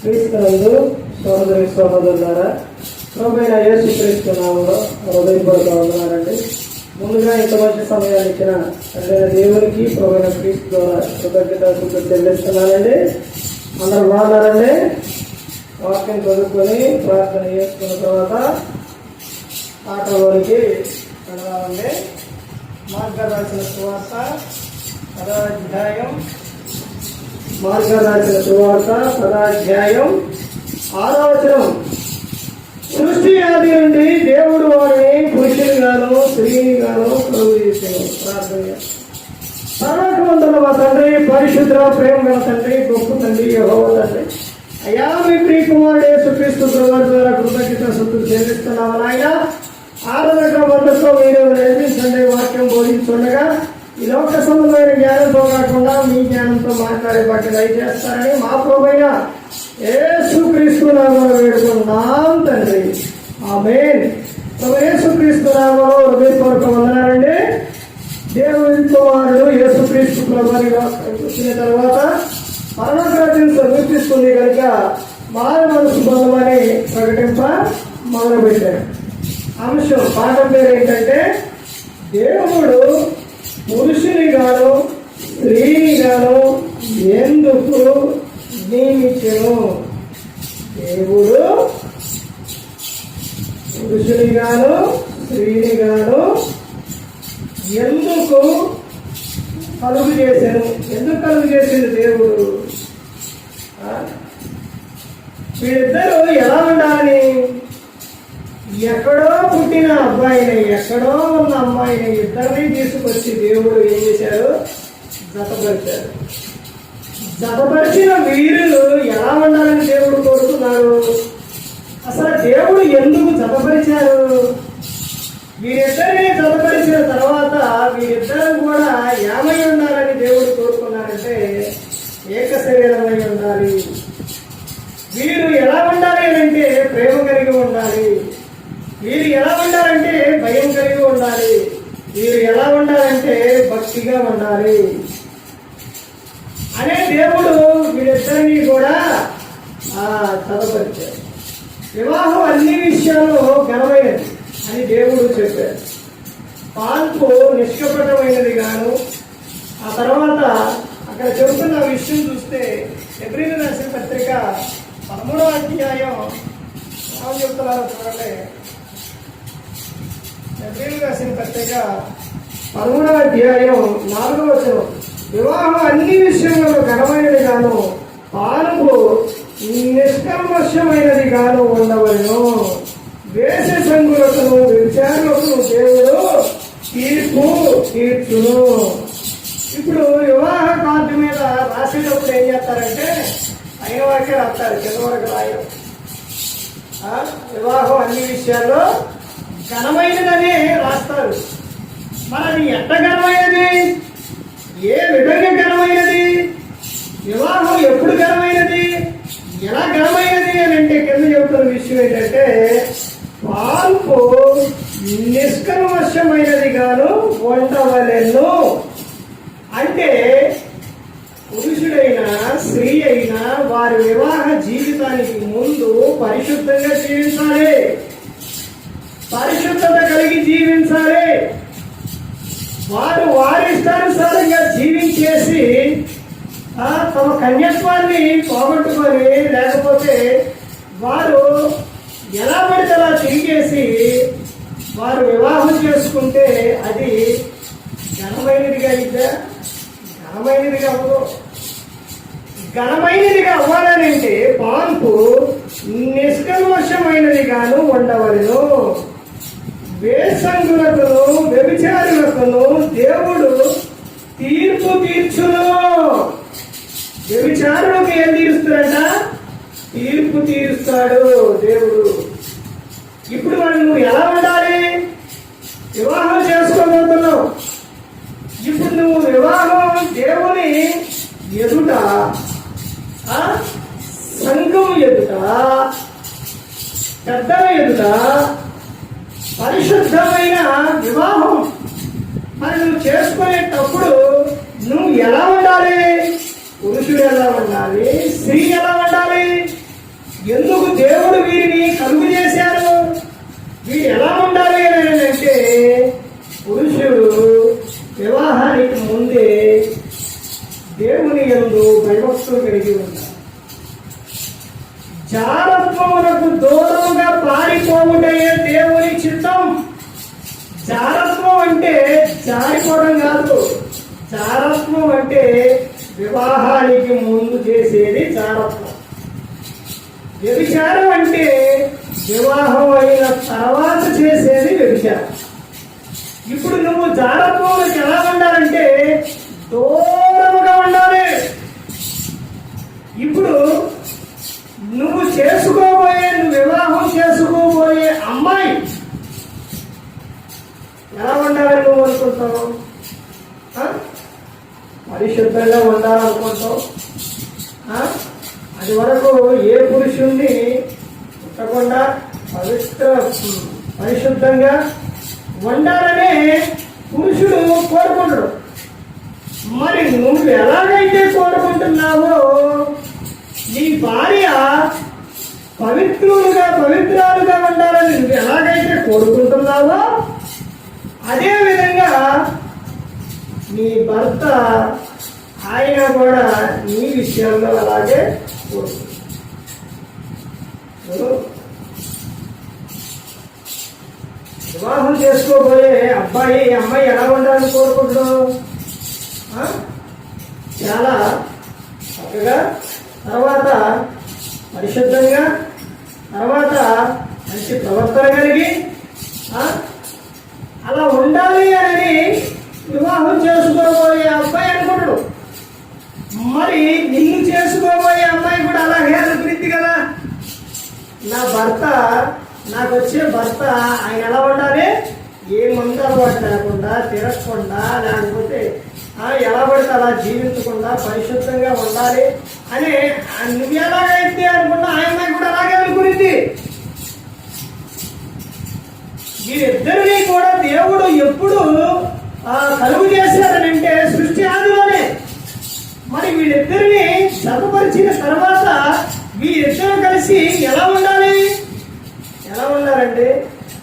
క్రీస్తునందు సోదరి సోదరులారా, ప్రభువైన యేసుక్రీస్తు నామములో హృదయపూర్వక వందనాలండి. ముందుగా ఇంత మంచి సమయాన్ని ఇచ్చిన తండ్రైన దేవునికి ప్రభువైన క్రీస్తు ద్వారా కృతజ్ఞతలు చెల్లిస్తున్నానండి. అందరూ బాగున్నారండి. వాక్యం చదువుకొని ప్రార్థన చేసుకున్న తర్వాత ఆటలోనికి వెళ్ళాలండి. మార్గాలు రాసిన సువార్త మార్గాలు సువార్త 6వ వచనం. సృష్టి ఆది నుండి దేవుడు వారిని పురుషునిగాను స్త్రీనిగాను కలుగు చేశాను. ప్రార్థన. సర్వోన్నతుడైన మా తండ్రి, పరిశుద్ధ ప్రేమ గల తండ్రి, గొప్ప తండ్రి, యెహోవా తండ్రి, అయ్యా మీ ప్రియ కుమారుడు యేసుక్రీస్తు ప్రభువు ద్వారా కృతజ్ఞతాస్తుతులు చెల్లిస్తున్నాము నాయన. ఆరాధన మద్దతు మీరు నేర్పించండి. వాక్యం బోధించుండగా ఈ లోక సంబంధమైన జ్ఞానంతో కాకుండా మీ జ్ఞానంతో మాట్లాడే బట్టి దయచేస్తారని మా ప్రభువైన యేసుక్రీస్తు నామములో వేడుకున్నాం తండ్రి. ఆమేన్. యేసుక్రీస్తు నామములో హృదయపూర్వక వందనాలండి. దేవుని కుమారుడు యేసుక్రీస్తు ప్రభువుని వచ్చిన తర్వాత పరలోకరాజ్యం సమీపిస్తుంది కనుక మారు మనసు పొందమని ప్రకటింప మొదలుపెట్టాడు. అంశం పాఠం పేరు ఏంటంటే, దేవుడు పురుషునిగాను స్త్రీనిగాను ఎందుకు నియమించెను. దేవుడు పురుషునిగాను స్త్రీనిగాను ఎందుకు కలుగు చేశాను. ఎందుకు కలుగు చేసింది దేవుడు? వీళ్ళిద్దరూ ఎలా ఉండాలని, ఎక్కడో పుట్టిన అబ్బాయిని ఎక్కడో ఉన్న అమ్మాయిని ఇద్దరిని తీసుకొచ్చి దేవుడు ఏం చేశారు? జతపరిచారు. జతపరిచిన వీరులు ఎలా ఉండాలని దేవుడు కోరుతున్నారు? అసలు దేవుడు ఎందుకు జతపరిచారు? వీరిద్దరిని జతపరిచిన తర్వాత వీరిద్దరు కూడా ఏమై ఉండాలని దేవుడు కోరుకున్నారంటే, ఏక శరీరమై ఉండాలి. వీరు ఎలా ఉండాలి అంటే ప్రేమ కలిగి ఉండాలి. వీరు ఎలా ఉండాలంటే భయం కలిగి ఉండాలి. వీరు ఎలా ఉండాలంటే భక్తిగా ఉండాలి అనే దేవుడు వీరిద్దరినీ కూడా చదవపరిచారు. వివాహం అన్ని విషయాల్లో ఘనమైనది అని దేవుడు చెప్పారు. పాల్పు నిష్కపటమైనది గాను. ఆ తర్వాత అక్కడ చెబుతున్న విషయం చూస్తే ఎబ్రీలు రాసిన పత్రిక 13వ అధ్యాయం ఏమని చెప్తున్నారో చూడండి. ఎబ్రీలు రాసిన పత్రిక 13వ అధ్యాయం 4వ వచనం. వివాహం అన్ని విషయంలో ఘనమైనది గాను, పాల్పు నిష్కల్మషమైనది గాను ఉండవలను. వేష సంగులకును వ్యభిచారులకు దేవుడు తీర్పు తీర్చును. ఇప్పుడు వివాహ కార్డు మీద రాసేటప్పుడు ఏం చేస్తారంటే అయిన వాకే రాస్తారు, కింద వరకు రాయరు. వివాహం అన్ని విషయాల్లో ఘనమైనదని రాస్తారు. మరి అది ఎంత ఘనమైనది? ఏ విధంగా ఘనమైనది? వివాహం ఎప్పుడు ఘనమైనది? ఎలా ఘనమైనది అని అంటే కింద చెబుతున్న విషయం ఏంటంటే, పాల్పు నిష్కల్మషమైనది గాను ఉండవలెను. అంటే పురుషుడైనా స్త్రీ అయినా వారి వివాహ జీవితానికి ముందు పరిశుద్ధంగా జీవించాలి, పరిశుద్ధత కలిగి జీవించాలి. వారు వారి ఇష్టానుసారంగా జీవించేసి తమ కన్యత్వాన్ని పోగొట్టుకొని, లేకపోతే వారు ఎలా పడితే అలా తిరిగేసి వారు వివాహం చేసుకుంటే అది ఘనమైనదిగా అయిద్దా? ఘనమైనదిగా అవ్వదు. ఘనమైనదిగా అవ్వాలని అంటే పాల్పు నిష్కల్మషమైనది గాను ఉండవలను. వేషంగులకును వ్యభిచారులకును దేవుడు తీర్పు తీర్చును. వ్యభిచారులకు ఏం తీరుస్తాడంట? తీర్పు తీరుస్తాడు దేవుడు. ఇప్పుడు మనం నువ్వు ఎలా ఉండాలి? వివాహం చేసుకోబోతున్నావు. ఇప్పుడు నువ్వు వివాహం దేవుని ఎదుట, సంఘం ఎదుట, పెద్దల ఎదుట పరిశుద్ధమైన వివాహం మరి నువ్వు చేసుకునేటప్పుడు నువ్వు ఎలా ఉండాలి? పురుషుడు ఎలా ఉండాలి? స్త్రీ ఎలా ఉండాలి? ఎందుకు దేవుడు వీరిని కలుగు చేశారు? వీరు ఎలా ఉండాలి అని అంటే పురుషుడు వివాహానికి ముందే దేవుని యందు భయభక్తులు కలిగి ఉండాలి. జారత్వమునకు దూరంగా పారిపోవుటే దేవుని చిత్తం. జారత్వం అంటే జారిపోవడం కాదు. జారత్వం అంటే వివాహానికి ముందు చేసేది జారత్వం. వ్యభిచారం అంటే వివాహం అయిన తర్వాత చేసేది వ్యభిచారం. ఇప్పుడు నువ్వు జారత్వంలోకి ఎలా ఉండాలంటే దూరముగా ఉండాలి. ఇప్పుడు నువ్వు వివాహం చేసుకోబోయే అమ్మాయి ఎలా ఉండాలని నువ్వు అనుకుంటావు? పరిశుద్ధంగా ఉండాలనుకుంటావు. అది వరకు ఏ పురుషుణ్ణి పుట్టకుండా పరిశుద్ధంగా ఉండాలనే పురుషుడు కోరుకుంటాడు. మరి నువ్వు ఎలాగైతే కోరుకుంటున్నావో నీ భార్య పవిత్రాలుగా ఉండాలని నువ్వు ఎలాగైతే కోరుకుంటున్నావో అదే విధంగా నీ భర్త ఆయన కూడా నీ విషయంలో అలాగే కోరుకుంటున్నాడు. వివాహం చేసుకోబోయే అమ్మాయి ఎలా ఉండాలని కోరుకుంటున్నావు? చాలా చక్కగా, తర్వాత పరిశుద్ధంగా, తర్వాత మంచి ప్రవర్తన కలిగి అలా ఉండాలి అని వివాహం చేసుకోబోయే అబ్బాయి అనుకుంటాడు. మరి నిన్ను చేసుకోబోయే అమ్మాయి కూడా అలాగే అనుకుంది కదా. నాకు వచ్చే భర్త ఆయన ఎలా ఉండాలి? ఏ మందు అలవాటు లేకుండా, తిరగకుండా, లేకపోతే ఎలా పడితే అలా జీవించకుండా పరిశుద్ధంగా ఉండాలి అని నువ్వు ఎలాగైతే అనుకున్నా ఆ అమ్మాయి కూడా అలాగే అనుకునింది. వీరిద్దరినీ కూడా దేవుడు ఎప్పుడు కలుగు చేశారనంటే సృష్టి ఆదిలోనే. మరి వీళ్ళిద్దరిని జతపరిచిన తర్వాత వీరిద్దరూ కలిసి ఎలా ఉండాలి? ఎలా ఉండాలంటే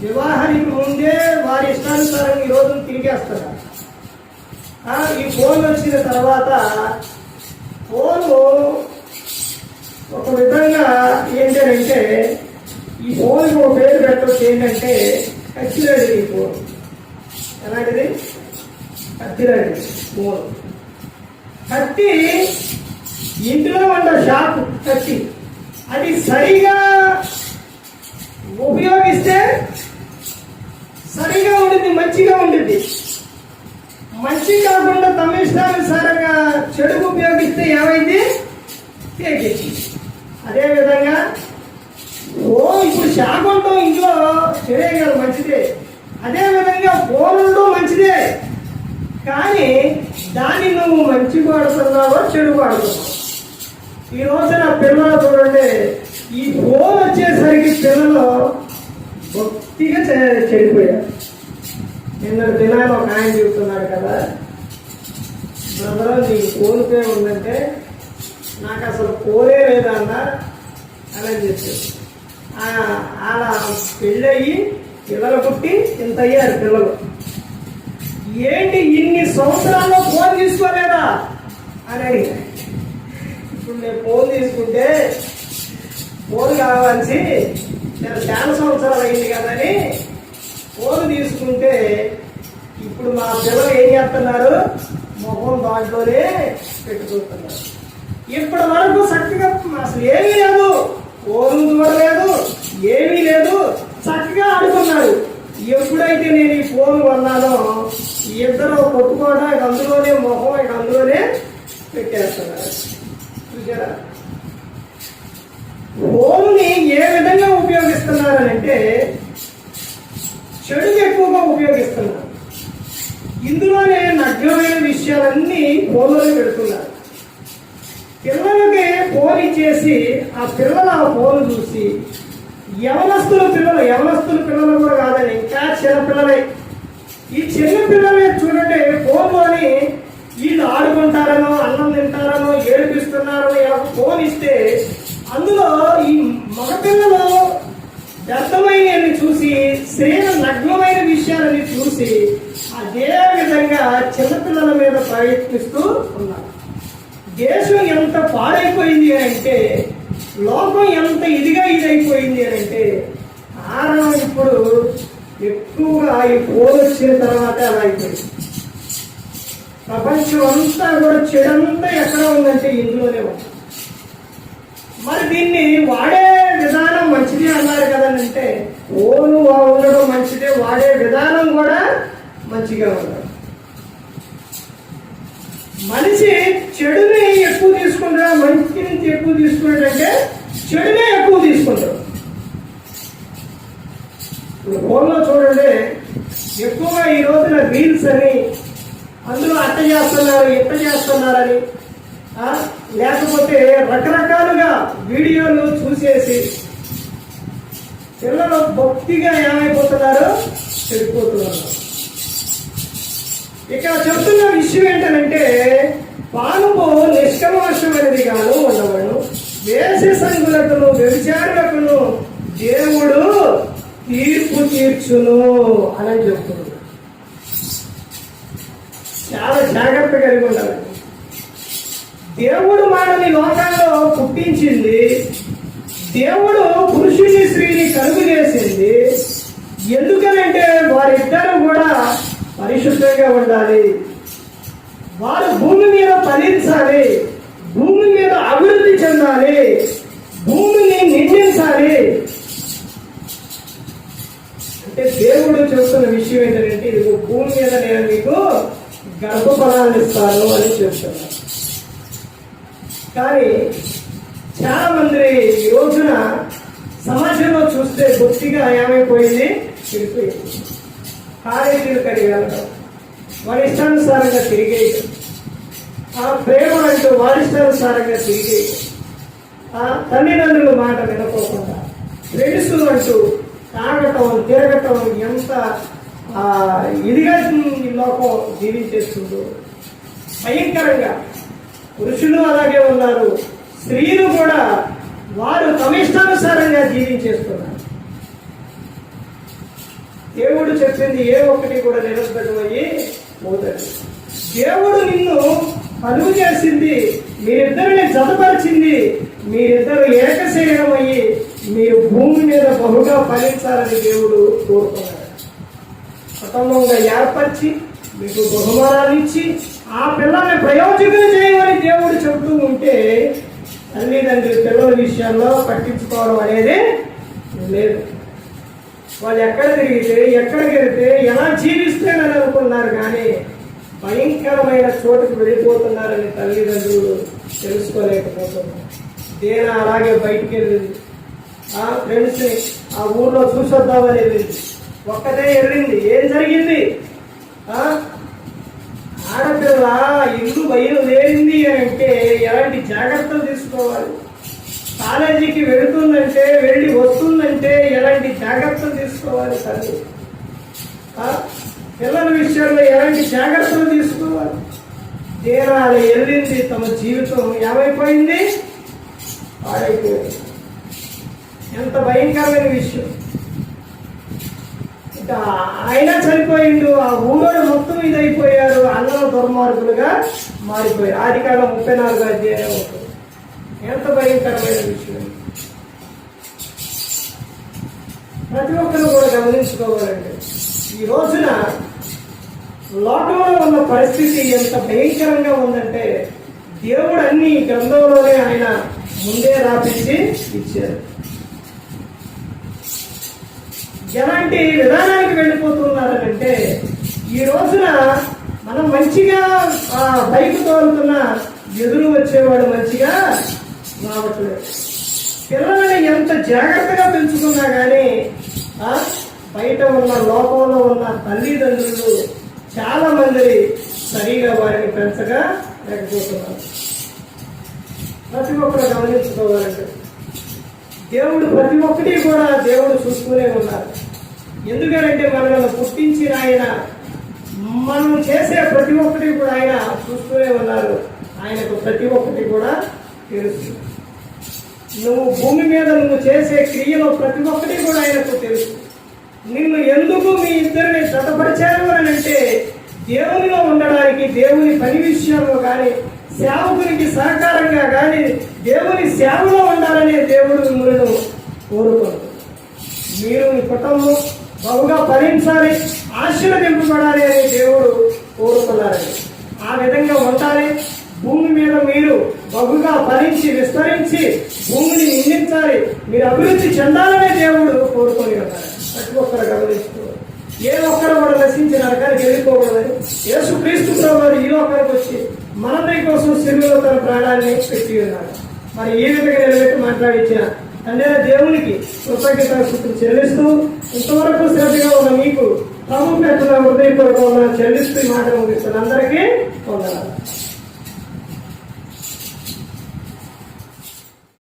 వివాహానికి ముందే వారి ఇష్టానుసారం ఈ రోజు తిరిగేస్తారు. ఈ ఫోన్ వచ్చిన తర్వాత ఫోను ఒక విధంగా ఏంటంటే ఈ ఫోన్కి ఒక పేరు పెట్టవచ్చు. ఏంటంటే కత్తిలాంటిది. ఈ ఫోన్ ఎలాంటిది? కత్తిలాంటిది ఫోన్. కత్తి ఇంట్లో ఉన్న షాప్ కత్తి. అది సరిగా ఉపయోగిస్తే సరిగా ఉండింది, మంచిగా ఉండింది. మంచి కాకుండా తమ ఇష్టానుసారంగా చెడు ఉపయోగిస్తే ఏమైంది? తేగేసి. అదేవిధంగా ఇప్పుడు షాప్ ఉండడం ఇంట్లో చెడే కాదు, మంచిదే. అదేవిధంగా ఫోన్ ఉండడం మంచిదే. కానీ దాన్ని నువ్వు మంచి వాడుతున్నావో చెడు వాడుతున్నావు. ఈ రోజున పిల్లలు చూడండి, ఈ ఫోన్ వచ్చేసరికి పిల్లలు భక్తిగా చెడిపోయారు. నిన్న దినాలు ఒక ఆయన చెబుతున్నాడు కదా, బ్రదర్ నీకు ఫోన్ పే ఉందంటే నాకు అసలు ఫోనే లేదన్న అని చెప్పారు. అలా పెళ్ళయి పిల్లలు పుట్టి ఇంత అయ్యారు పిల్లలు. ఏంటి ఇన్ని సంవత్సరాల్లో ఫోన్ తీసుకోలేదా అని అడిగారు. ఇప్పుడు నేను ఫోన్ తీసుకుంటే ఫోన్ కావాల్సి నేను చాలా సంవత్సరాలు అయింది కదని ఫోన్ తీసుకుంటే ఇప్పుడు మా పిల్లలు ఏం చేస్తున్నారు? మొహం దాంట్లోనే పెట్టుకుంటున్నారు. ఇప్పటి వరకు చక్కగా అసలు ఏమీ లేదు, ఫోన్ చూడలేదు, ఏమీ లేదు, చక్కగా ఆడుకున్నారు. ఎప్పుడైతే నేను ఈ ఫోన్ కొన్నానో ఇద్దరు కొట్టుకోవడానికి అందులోనే మొహం అందులోనే పెట్టేస్తున్నారు. చూసారా? ఫోన్ని ఏ విధంగా ఉపయోగిస్తున్నారనంటే చెడుకు ఎక్కువగా ఉపయోగిస్తున్నారు. ఇందులోనే నగ్నమైన విషయాలన్నీ ఫోన్లో పెడుతున్నారు. పిల్లలకి ఫోన్ ఇచ్చేసి ఆ పిల్లలు ఆ ఫోన్ చూసి యవనస్తుల పిల్లలు కూడా కాదని ఇంకా చిన్న పిల్లలే, ఈ చిన్న పిల్లలే చూడండి ఫోన్లోని వీళ్ళు ఆడుకుంటారనో, అన్నం తింటారనో, ఏడిపిస్తున్నారనో ఇలా ఫోన్ ఇస్తే అందులో ఈ మగపిల్లలు వ్యర్థమైనవి చూసి, స్త్రీల నగ్నమైన విషయాలని చూసి అదే విధంగా చిన్నపిల్లల మీద ప్రయత్నిస్తూ ఉన్నారు. దేశం ఎంత పాడైపోయింది అని అంటే, లోకం ఎంత ఇదైపోయింది అని అంటే, కారణం ఇప్పుడు ఎక్కువగా ఈ ఫోన్ వచ్చిన తర్వాత అలా అయిపోయింది. ప్రపంచం అంతా కూడా చెడంతా ఎక్కడ ఉందంటే ఇందులోనే ఉంది. మరి దీన్ని వాడే విధానం మంచిది అన్నారు కదంటే, ఫోను ఉండడం మంచిదే, వాడే విధానం కూడా మంచిగా ఉండదు. మనిషి చెడుని ఎక్కువ తీసుకుంటాడు, మంచి నుంచి ఎక్కువ తీసుకుంటాడంటే చెడునే ఎక్కువ తీసుకుంటాడు. ఇప్పుడు ఫోన్లో చూడండి, ఎక్కువగా ఈ రోజున రీల్స్ అని, అందులో అట్ట చేస్తున్నారు ఇట్ట చేస్తున్నారని, లేకపోతే రకరకాలుగా వీడియోలు చూసేసి పిల్లలు భక్తిగా ఏమైపోతున్నారు, చెడిపోతున్నారు. ఇక చెప్తున్న విషయం ఏంటంటే, పానుపు నిష్కల్మషమైనది గాను ఉండవను, వేసి సంగులకును వ్యభిచారులకును దేవుడు తీర్పు తీర్చును అని చెప్తున్నాడు. చాలా జాగ్రత్త కలిగి ఉండాలి. దేవుడు మనల్ని లోకాల్లో పుట్టించింది, దేవుడు పురుషుని స్త్రీని కలుగు చేసింది. ఎందుకనంటే వారిద్దరూ కూడా పరిశుద్ధంగా ఉండాలి, వారు భూమి మీద ఫలించాలి, భూమి మీద అభివృద్ధి చెందాలి, భూమిని నిందించాలి. అంటే దేవుడు చెప్తున్న విషయం ఏంటంటే, ఇది భూమి మీద నేను మీకు గర్భఫలాన్ని ఇస్తాను అని చెప్తున్నాను. కానీ చాలా మంది ఈ రోజున సమాజంలో చూస్తే బొత్తిగా ఏమైపోయింది, తిరిగిపోయింది. కాలేజీలు కలిగి వెళ్ళడం, వారి ఇష్టానుసారంగా తిరిగేయడం, ఆ ప్రేమ అంటూ వారి ఇష్టానుసారంగా తిరిగేయడం, ఆ తల్లిదండ్రుల మాట వినకోకుండా ఫ్రెండ్స్ అంటూ తాగటం తిరగటం, ఎంత ఇదిగా ఈ లోకం జీవించేస్తుందో భయంకరంగా. పురుషులు అలాగే ఉన్నారు, స్త్రీలు కూడా వారు తమ ఇష్టానుసారంగా జీవించేస్తున్నారు. దేవుడు చెప్పింది ఏ ఒక్కటి కూడా నిరర్ధకమయ్యి పోతుంది. దేవుడు నిన్ను కలుగు చేసింది, మీరిద్దరిని జతపరిచింది, మీరిద్దరు ఏక శరీరం అయ్యి మీరు భూమి మీద బహుగా ఫలించాలని దేవుడు కోరుకున్నాడు. కుటుంబంగా ఏర్పరిచి మీకు బహుమానాన్ని ఇచ్చి ఆ పిల్లల్ని ప్రయోజకులు చేయమని దేవుడు చెబుతూ ఉంటే, తల్లిదండ్రులు పిల్లల విషయాల్లో పట్టించుకోవడం అనేది లేదు. వాళ్ళు ఎక్కడ తిరిగితే, ఎక్కడికి వెళితే, ఎలా జీవిస్తేనని అనుకున్నారు, కానీ భయంకరమైన చోటుకు వెళ్ళిపోతున్నారని తల్లిదండ్రులు తెలుసుకోలేకపోతున్నారు. దేనా అలాగే బయటికి వెళ్ళింది, ఆ ఫ్రెండ్స్ని ఆ ఊర్లో చూసొద్దామని వెళ్ళింది, ఒక్కటే వెళ్ళింది. ఏం జరిగింది? ఆడపిల్ల ఇల్లు బయలుదేరింది అని అంటే ఎలాంటి జాగ్రత్తలు తీసుకోవాలి, కాలేజీకి వెళుతుందంటే వెళ్ళి వస్తుందంటే ఎలాంటి జాగ్రత్తలు తీసుకోవాలి, తల్లి పిల్లల విషయంలో ఎలాంటి జాగ్రత్తలు తీసుకోవాలి. తీరాలి వెళ్ళింది, తమ జీవితం ఏమైపోయింది, పాడైపోయింది. ఎంత భయంకరమైన విషయం. ఆయన చనిపోయిండు, ఆ ఊరోడు మొత్తం ఇదైపోయారు, అన్నం దుర్మార్గులుగా మారిపోయారు. ఆదికాండం 34 అధ్యాయం ఉంటుంది. ఎంత భయంకరమైన విషయం. ప్రతి ఒక్కరు కూడా గమనించుకోవాలండి. ఈ రోజున లోకంలో ఉన్న పరిస్థితి ఎంత భయంకరంగా ఉందంటే, దేవుడు అన్ని గ్రంథంలోనే ఆయన ముందే రాపించి ఇచ్చారు. ఎలాంటి విధానానికి వెళ్ళిపోతున్నారంటే, ఈ రోజున మనం మంచిగా బైక్ తోలుతున్న ఎదురు వచ్చేవాడు మంచిగా రావట్లేదు. పిల్లల్ని ఎంత జాగ్రత్తగా పెంచుకున్నా కానీ బయట ఉన్న లోకంలో ఉన్న తల్లిదండ్రులు చాలా మంది సరిగా వారిని పెంచగా లేకపోతున్నారు. ప్రతి ఒక్కరు గమనించుకోవాలంటే, దేవుడు ప్రతి ఒక్కటి కూడా దేవుడు చూస్తూనే ఉన్నారు. ఎందుకంటే మనల్ని పుట్టించిన ఆయన మనం చేసే ప్రతి ఒక్కటి కూడా ఆయన చూస్తూనే ఉన్నారు. ఆయనకు ప్రతి ఒక్కటి కూడా తెలుసు. నువ్వు భూమి మీద నువ్వు చేసే క్రియలో ప్రతి ఒక్కటి కూడా ఆయనకు తెలుసు. నిన్ను ఎందుకు మీ ఇద్దరిని జతపరిచారు అని అంటే దేవునిలో ఉండడానికి, దేవుని పని విషయంలో కానీ, సేవకునికి సహకారంగా కానీ, దేవుని సేవలో ఉండాలనే దేవుడు మిమ్మల్ని కోరుకుంటున్నాడు. మీరు మీ కుటుంబం బహుగా ఫలించాలి, ఆశీర్వదింపబడాలి అని దేవుడు కోరుకున్నారని. ఆ విధంగా ఉండాలి. భూమి మీద మీరు బహుగా ఫలించి విస్తరించి భూమిని నిందించాలి, మీరు అభివృద్ధి చెందాలనే దేవుడు కోరుకొని ఉన్నారు. ప్రతి ఒక్కరు గమనిస్తూ ఏ ఒక్కరు కూడా నశించిన నరకానికి వెళ్ళిపోకూడదని యేసుక్రీస్తు ప్రభువు ఈ లోకానికి వచ్చి మనందరి కోసం శిలువలో తన ప్రాణాన్ని పెట్టి ఉన్నారు. మరి ఈ విధంగా నిలబెట్టి మాట్లాడించిన తండ్రి దేవునికి కృతజ్ఞతలు చెల్లిస్తూ ఇంతవరకు శ్రద్ధగా ఉన్న మీకు ప్రభు పెట్టిన హృదయపూర్వకంగా చెల్లిస్తూ ఈ మాట ముగిస్తున్న అందరికీ పొందాలి.